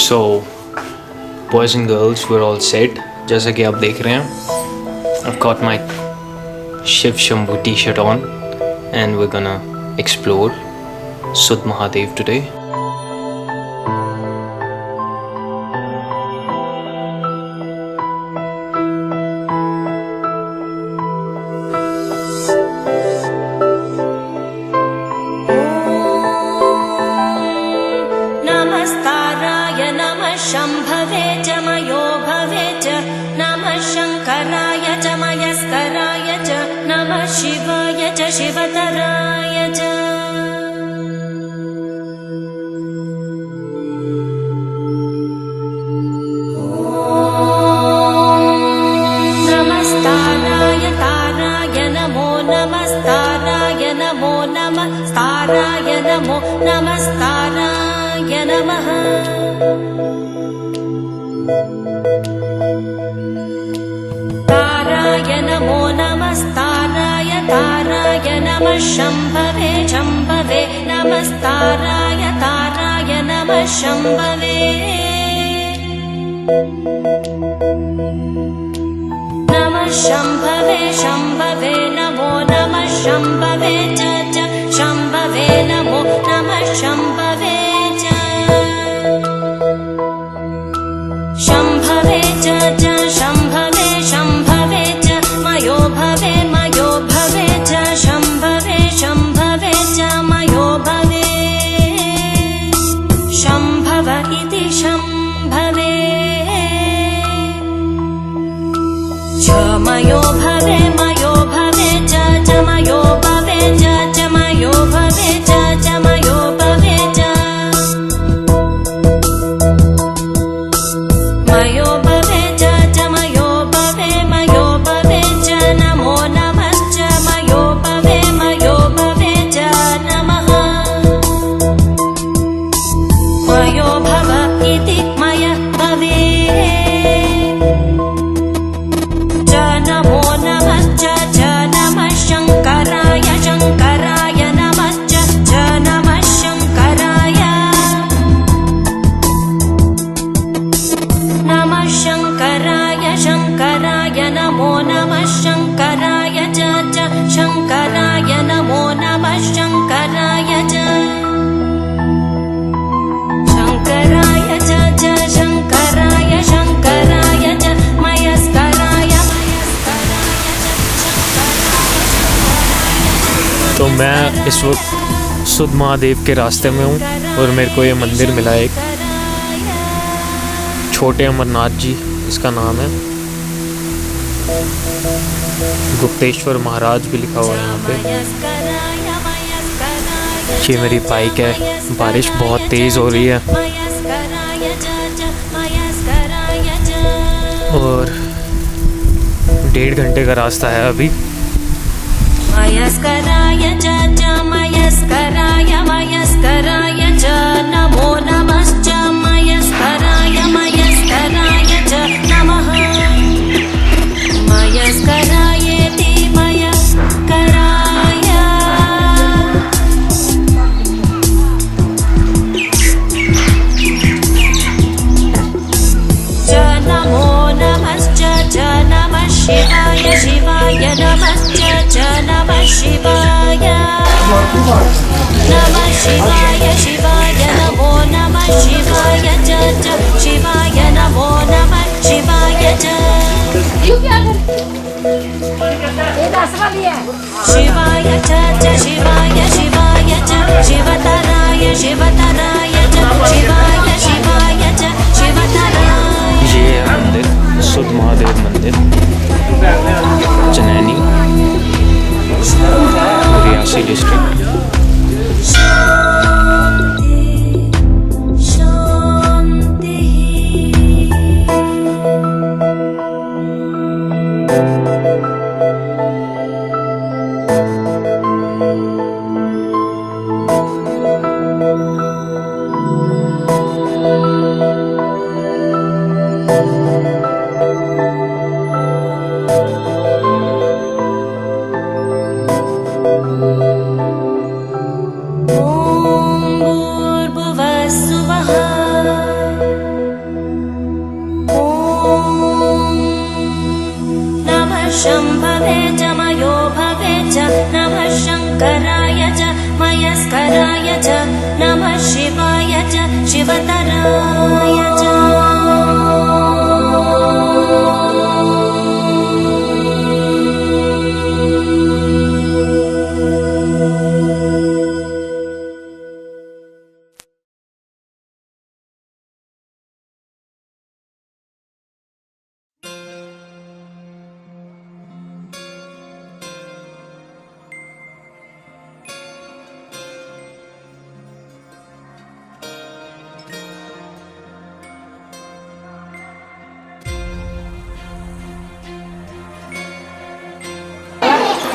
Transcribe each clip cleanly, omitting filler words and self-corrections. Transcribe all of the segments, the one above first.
So, boys and girls, we're all set. जैसा कि आप देख रहे हैं, I've got my Shiv Shambhu t-shirt on and we're gonna explore Sud Mahadev today. शम्भवे च मयो भवे च नमः शङ्कराय च मयस्कराय च नमः शिवाय च शिवतराय च नमस्ताराय ताराय नमो नमस्ताराय नमो नमः ताराय नमो नमस्ताराय नमः ताराय नमो नमस्ताराय ताराय नमः शम्भवे शम्भवे नमस्ताराय ताराय नमः शम्भवे नमः शम्भवे शम्भवे नमो नमः शम्भवे च शम्भवे नमो नमः शम्भवे च शम्भवे च शम्भवे शम्भवे च मयो भवे च शम्भवे शम्भवे च मयो भवे शम्भव इति शम्भवे च मयो भवे च मयो भवे च मयो भवे च मयो भवे च मयो भवे च मयो भवे च नमो नमश्च मयो भवे च नमः मयो भव इति मय भवे च नमो नमश्च नमः शङ्कराय शङ्कराय नमश्च नमः शङ्कराय नमः शङ्कराय शङ्कराय नमो नमः शङ्कराय च शङ्कराय नमो नमः शङ्कराय च शङ्कराय च शङ्कराय शङ्कराय च मयस्कराय तो मैं इस वक्त सुध महादेव के रास्ते में हूँ और मेरे को ये मंदिर मिला एक छोटे अमरनाथ जी इसका नाम है। गुप्तेश्वर महाराज भी लिखा हुआ है यहाँ पे। ये मेरी बाइक है, बारिश बहुत तेज़ हो रही है और 1.5 घंटे का रास्ता है अभी। मयस्कराय च मयस्कराय च नमो नमश्च मयस्कराय च नमः मयस्करायेति मयस्कराय च नमो नमश्च नमः शिवाय शिवाय नमश्च नमः शिवाय शिवाय नमो नमः शिवाय च शिवाय नमो नमः शिवाय च शिवाय च शिवाय च शिवतराय च शिवाय च शिवतराय। ये है मंदिर, सुध महादेव मंदिर, चनैनी, रियासी डिस्ट्रिक्ट। शङ्कराय च मयस्कराय च नमः शिवाय च शिवतराय च।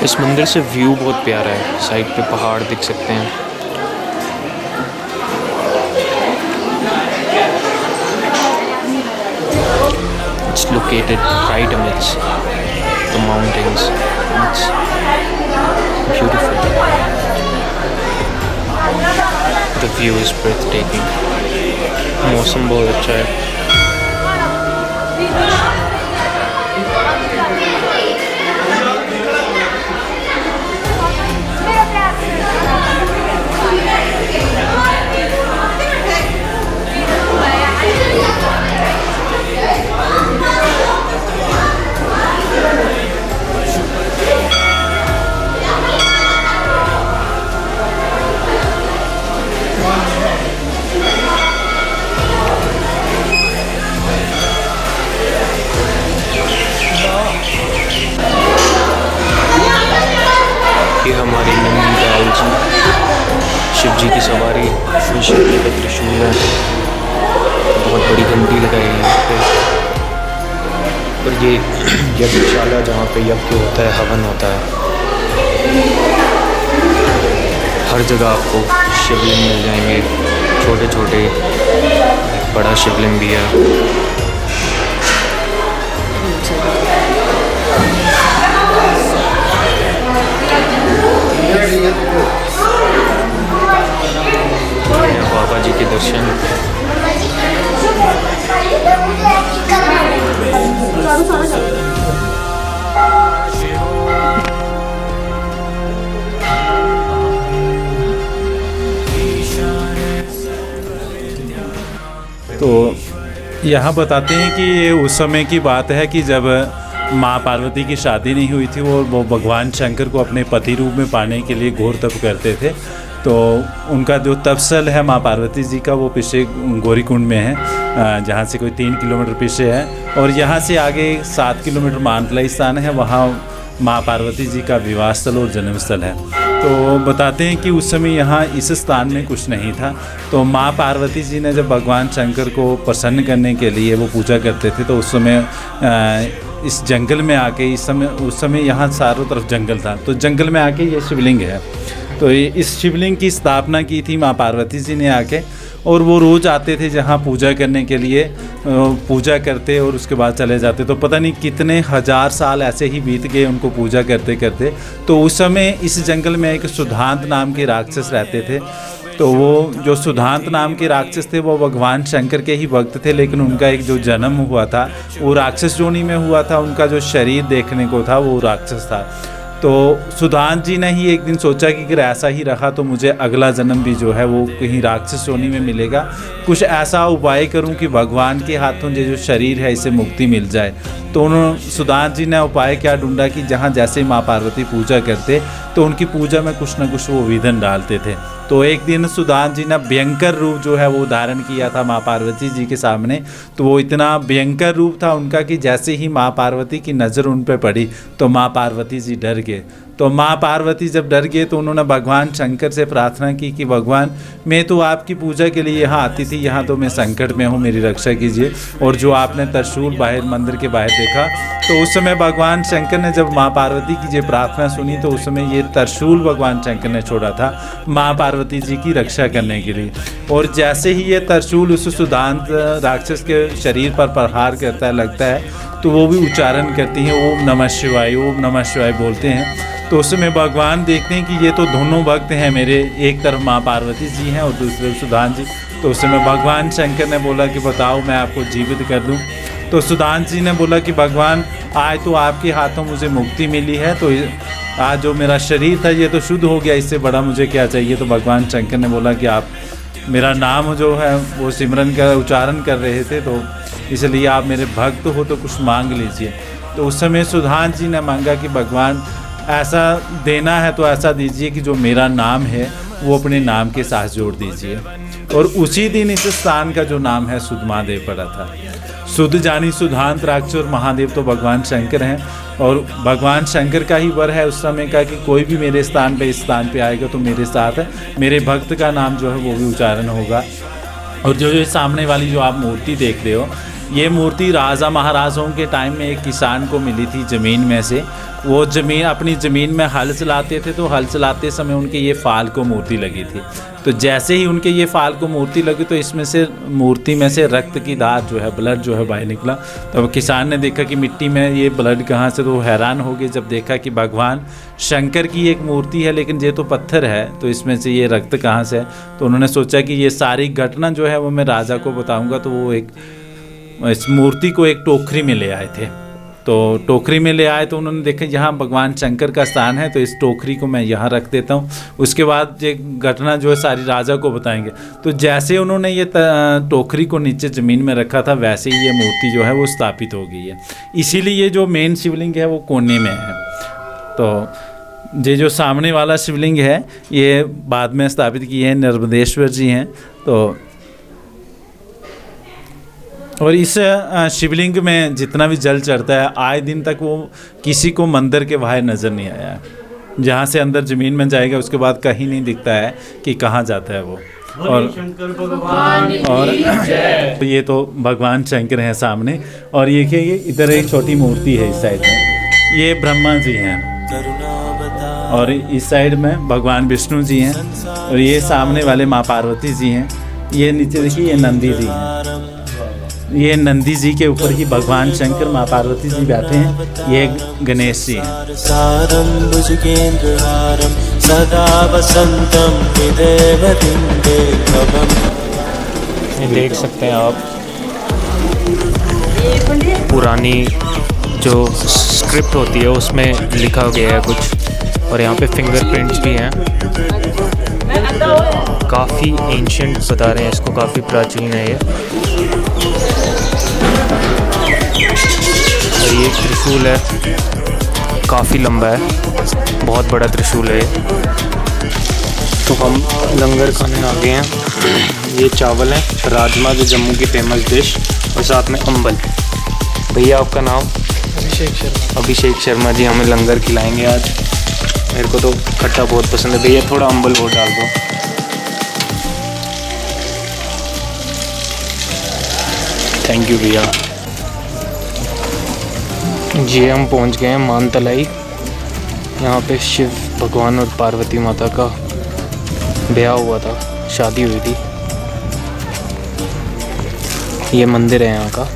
इस मंदिर से व्यू बहुत प्यारा है, साइड पे पहाड़ दिख सकते हैं। It's located right amidst the mountains. It's beautiful. The view is breathtaking. मौसम बहुत अच्छा है। ये हमारी नंदीलाल जी, शिव जी की सवारी, शिव जी का त्रिशूल है, बहुत बड़ी घंटी लगाई है यहाँ पे। और ये यज्ञशाला जहाँ पे यज्ञ होता है, हवन होता है। हर जगह आपको शिवलिंग मिल जाएंगे, छोटे छोटे, बड़ा शिवलिंग भी है। बाबा जी के दर्शन। तो यहाँ बताते हैं कि ये उस समय की बात है कि जब माँ पार्वती की शादी नहीं हुई थी, वो भगवान शंकर को अपने पति रूप में पाने के लिए घोर तप करते थे। तो उनका जो तपस्थल है माँ पार्वती जी का, वो पीछे गौरीकुंड में है, जहाँ से कोई 3 किलोमीटर पीछे है। और यहाँ से आगे 7 किलोमीटर मानतलाई स्थान है, वहाँ माँ पार्वती जी का विवाह स्थल और जन्म स्थल है। तो बताते हैं कि उस समय यहाँ इस स्थान में कुछ नहीं था। तो माँ पार्वती जी ने जब भगवान शंकर को प्रसन्न करने के लिए वो पूजा करते थे, तो उस समय इस जंगल में आके, उस समय यहाँ चारों तरफ जंगल था, तो जंगल में आके ये शिवलिंग है। तो इस शिवलिंग की स्थापना की थी माँ पार्वती जी ने आके, और वो रोज़ आते थे जहाँ पूजा करने के लिए, पूजा करते और उसके बाद चले जाते। तो पता नहीं कितने हज़ार साल ऐसे ही बीत गए उनको पूजा करते करते। तो उस समय इस जंगल में एक सुधांत नाम के राक्षस रहते थे। तो वो जो सुधांत नाम के राक्षस थे वो भगवान शंकर के ही भक्त थे, लेकिन उनका एक जो जन्म हुआ था वो राक्षस योनि में हुआ था। उनका जो शरीर देखने को था वो राक्षस था। तो सुधांत जी ने ही एक दिन सोचा कि अगर ऐसा ही रहा तो मुझे अगला जन्म भी जो है वो कहीं राक्षस योनि में मिलेगा, कुछ ऐसा उपाय करूं कि भगवान के हाथों जो शरीर है इसे मुक्ति मिल जाए। तो उन्होंने सुधांत जी ने उपाय क्या ढूंढा कि जहाँ जैसे माँ पार्वती पूजा करते तो उनकी पूजा में कुछ न कुछ वो विघ्न डालते थे। तो एक दिन सुधांत जी ने भयंकर रूप जो है वो धारण किया था माँ पार्वती जी के सामने। तो वो इतना भयंकर रूप था उनका कि जैसे ही माँ पार्वती की नज़र उन पर पड़ी तो माँ पार्वती जी डर गए। तो माँ पार्वती जब डर गए तो उन्होंने भगवान शंकर से प्रार्थना की कि भगवान, मैं तो आपकी पूजा के लिए यहाँ आती थी, यहाँ तो मैं संकट में हूँ, मेरी रक्षा कीजिए। और जो आपने त्रिशूल बाहर मंदिर के बाहर देखा, तो उस समय भगवान शंकर ने जब माँ पार्वती की ये प्रार्थना सुनी तो उस समय ये त्रिशूल भगवान शंकर ने छोड़ा था माँ पार्वती जी की रक्षा करने के लिए। और जैसे ही ये त्रिशूल उस सुधांत राक्षस के शरीर पर प्रहार करता है, लगता है, तो वो भी उच्चारण करती हैं ओम नमः शिवाय, ओम नमः शिवाय बोलते हैं। तो उस समय भगवान देखते हैं कि ये तो दोनों भक्त हैं मेरे, एक तरफ माँ पार्वती जी हैं और दूसरे सुधांत जी। तो उस समय भगवान शंकर ने बोला कि बताओ मैं आपको जीवित कर दूं। तो सुधांत जी ने बोला कि भगवान, आज तो आपके हाथों मुझे मुक्ति मिली है, तो आज जो मेरा शरीर था ये तो शुद्ध हो गया, इससे बड़ा मुझे क्या चाहिए। तो भगवान शंकर ने बोला कि आप मेरा नाम जो है वो सिमरन का उच्चारण कर रहे थे, तो इसलिए आप मेरे भक्त हो तो कुछ मांग लीजिए। तो उस समय सुधांश जी ने मांगा कि भगवान ऐसा देना है तो ऐसा दीजिए कि जो मेरा नाम है वो अपने नाम के साथ जोड़ दीजिए। और उसी दिन इस स्थान का जो नाम है सुध महादेव पड़ा था। सुध जानी सुधांतराक्ष और महादेव तो भगवान शंकर हैं, और भगवान शंकर का ही वर है उस समय का कि कोई भी मेरे स्थान पे इस स्थान पे आएगा तो मेरे साथ है, मेरे भक्त का नाम जो है वो भी उच्चारण होगा। और जो सामने वाली जो आप मूर्ति देख रहे हो, ये मूर्ति राजा महाराजाओं के टाइम में एक किसान को मिली थी ज़मीन में से। वो अपनी ज़मीन में हल चलाते थे, तो हल चलाते समय उनके ये फाल को मूर्ति लगी थी। तो जैसे ही उनके ये फाल को मूर्ति लगी तो इसमें से मूर्ति में से रक्त की धार जो है, ब्लड जो है बाहर निकला। तो किसान ने देखा कि मिट्टी में ये ब्लड कहाँ से, तो वो हैरान हो गए जब देखा कि भगवान शंकर की एक मूर्ति है लेकिन ये तो पत्थर है, तो इसमें से ये रक्त कहाँ से है। तो उन्होंने सोचा कि ये सारी घटना जो है वो मैं राजा को बताऊँगा। तो वो इस मूर्ति को एक टोकरी में ले आए थे। तो टोकरी में ले आए तो उन्होंने देखा यहाँ भगवान शंकर का स्थान है, तो इस टोकरी को मैं यहाँ रख देता हूँ। उसके बाद ये घटना जो है सारी राजा को बताएंगे। तो जैसे उन्होंने ये टोकरी को नीचे ज़मीन में रखा था, वैसे ही ये मूर्ति जो है वो स्थापित हो गई है। इसीलिए ये जो मेन शिवलिंग है वो कोने में है। तो ये जो सामने वाला शिवलिंग है ये बाद में स्थापित किए हैं, नर्मदेश्वर जी हैं। तो और इस शिवलिंग में जितना भी जल चढ़ता है, आए दिन तक वो किसी को मंदिर के बाहर नज़र नहीं आया है। जहाँ से अंदर ज़मीन में जाएगा उसके बाद कहीं नहीं दिखता है कि कहाँ जाता है वो। और ये तो भगवान शंकर हैं सामने। और ये देखिए इधर एक छोटी मूर्ति है इस साइड में, ये ब्रह्मा जी हैं। और इस साइड में भगवान विष्णु जी हैं। और ये सामने वाले माँ पार्वती जी हैं। ये नीचे देखिए ये नंदी जी हैं। ये नंदी जी के ऊपर ही भगवान शंकर माँ पार्वती जी बैठे हैं। ये गणेश जी हैं। सदा वसंतम ये देख सकते हैं आप पुरानी जो स्क्रिप्ट होती है उसमें लिखा गया है कुछ। और यहाँ पे फिंगरप्रिंट्स भी हैं। काफ़ी एंशिएंट बता रहे हैं इसको, काफ़ी प्राचीन है ये। और ये त्रिशूल है, काफ़ी लंबा है, बहुत बड़ा त्रिशूल है ये। तो हम लंगर खाने आ गए हैं। ये चावल है, राजमा जो जम्मू की फेमस डिश, और साथ में अम्बल। भैया आपका नाम? अभिषेक शर्मा। अभिषेक शर्मा जी हमें लंगर खिलाएंगे आज। मेरे को तो खट्टा बहुत पसंद है। भैया थोड़ा अम्बल और डाल दो। थैंक यू भैया जी। हम पहुंच गए हैं मानतलाई। यहाँ पे शिव भगवान और पार्वती माता का ब्याह हुआ था, शादी हुई थी। ये मंदिर है यहाँ का।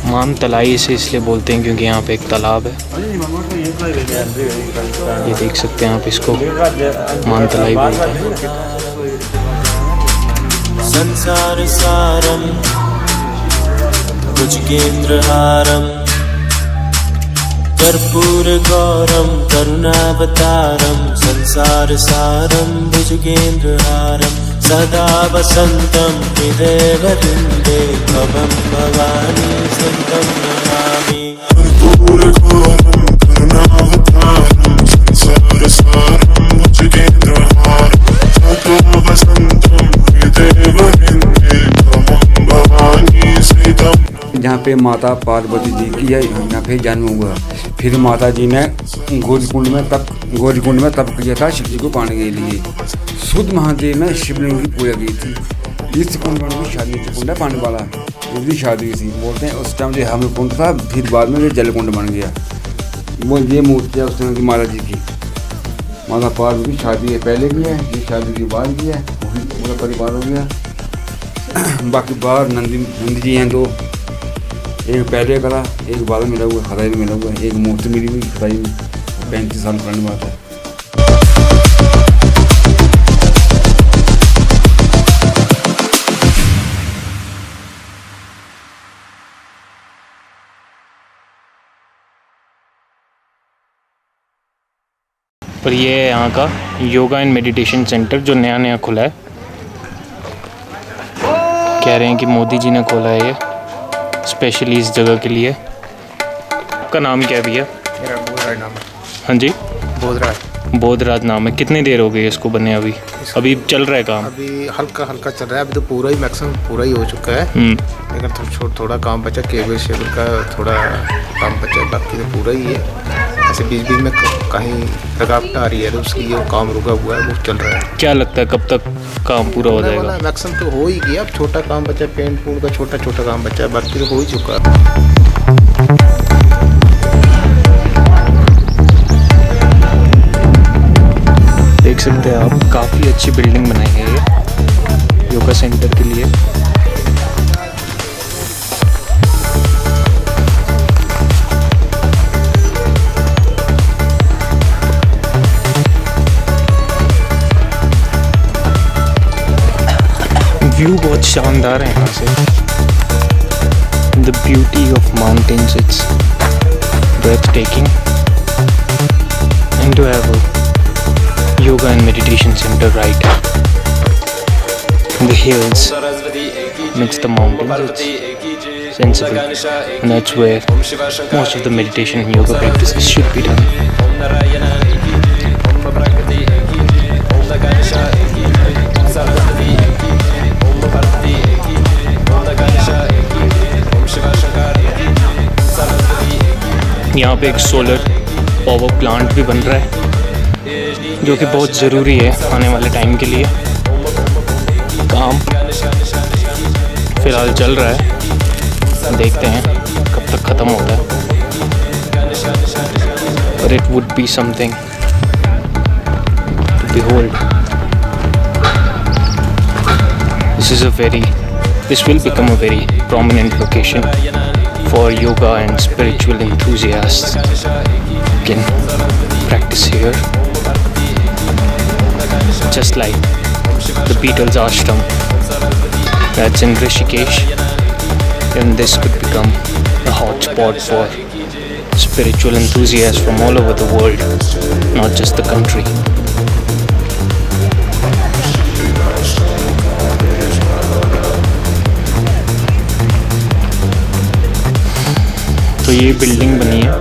मानतलाई से इसलिए बोलते हैं क्योंकि यहाँ पे एक तालाब है। ये देख सकते हैं आप, इसको मानतलाई बोलते हैं। संसार सारम भुजगेन्द्रहारम कर्पूर गौरम करुणावतारम संसार सारम भुजगेन्द्रहारम सदा वसंतम हृदय वृंदे भवम भवानी संतम नमामि। कर्पूर गौरम करुणावतारम संसार सारम भुजगेन्द्रहारम सदा वसंतम हृदय वृंदे भवम भवानी संतम। जहाँ पे माता पार्वती जी की है, यहाँ पे जन्म हुआ। फिर माता जी ने गौरीकुंड में तप किया था शिव जी को पाने के लिए। शुद्ध महादेव ने शिवलिंग की पूजा की थी। इस कुंड में शादी कुंड है पानी वाला, इसकी शादी हुई थी। बोलते हैं उस टाइम जो हम कुंड था, फिर बाद में ये जल कुंड बन गया। वो ये मूर्ति है उस समय की माता जी की। माता पार्वती की शादी पहले की है, ये शादी की बाद की है, पूरा परिवार हो गया। बाकी बाहर नंदी जी हैं दो, एक पहले करा, एक बाद में मिला हुआ, खदाई में मिला हुआ, एक मूर्ति मिली हुई खदाई में 35 साल पुरानी बात है। और ये है यहाँ का योगा एंड मेडिटेशन सेंटर जो नया नया खुला है। कह रहे हैं कि मोदी जी ने खोला है ये स्पेशली इस जगह के लिए। आपका नाम क्या है भैया? मेरा बोधराज नाम है। हाँ जी, बोधराज नाम है। कितनी देर हो गई इसको बने? अभी चल रहा है काम? अभी हल्का हल्का चल रहा है, अभी तो पूरा ही मैक्सिमम पूरा ही हो चुका है। लेकिन थोड़ा काम बचा, केबल शेबल का थोड़ा काम बचा, बाकी तो पूरा ही है। ऐसे बीच बीच में कहीं रुकावट आ रही है तो उसके लिए वो काम रुका हुआ है, वो चल रहा है। क्या लगता है कब तक काम पूरा हो जाएगा? मैक्सिमम तो हो ही गया, अब छोटा काम बचा, पेंट पूंट का छोटा छोटा काम बचा है, बाकी तो हो ही चुका है। देख सकते हैं आप, काफ़ी अच्छी बिल्डिंग बनाई है ये योगा सेंटर के लिए। व्यू बहुत शानदार है यहाँ से। The beauty of mountains, it's breathtaking, and to have a yoga and meditation center right in the hills next to the mountains. It's sensible, and that's where most of the meditation and yoga practices should be done. यहाँ पे एक solar power plant भी बन रहा है जो कि बहुत ज़रूरी है आने वाले टाइम के लिए। काम फ़िलहाल चल रहा है, देखते हैं कब तक ख़त्म होता है। और it would be something to behold. This will become a very prominent location for yoga and spiritual enthusiasts. You can practice here, just like the Beatles ashram that's in Rishikesh, and this could become a hotspot for spiritual enthusiasts from all over the world, not just the country. तो ये building बनी है,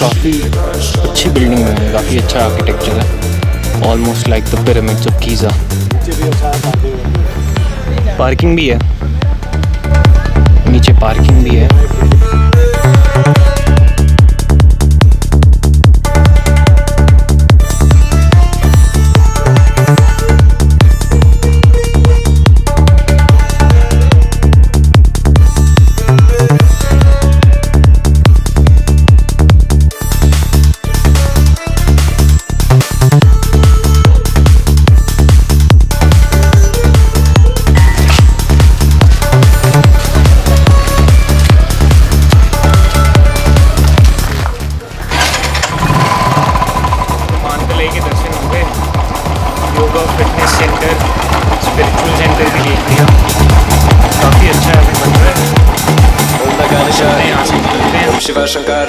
काफ़ी अच्छी building है, काफ़ी अच्छा architecture है, almost like the pyramids of Giza. Parking भी है, नीचे पार्किंग भी है। Yoga fitness centre, spiritual centre भी देख लिया, काफ़ी अच्छा है, अभी बन रहा है। ओम शिव शंकर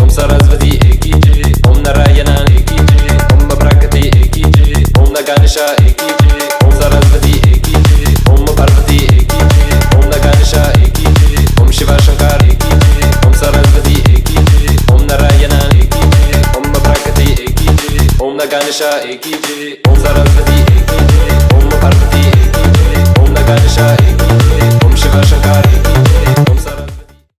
ओम सरस्वती एक ही जय, ओम नारायण एक ही जय, ओम प्रकृति एक ही जय, ओम गणेश एक ही जय, ओम सरस्वती एक ही जय, ओम पार्वती एक ही जय, ओम गणेश एक ही जय, ओम शिव शंकर एक ही जय, ओम सरस्वती एक ही जय, ओम नारायण एक ही जय, ओम प्रकृति एक ही जय, ओम गणेश एक ही जय, ओम सरस्वती एक ही जय, ओम पार्वती एक ही जय, ओम गणेश एक ही जय, ओम शिव शंकर।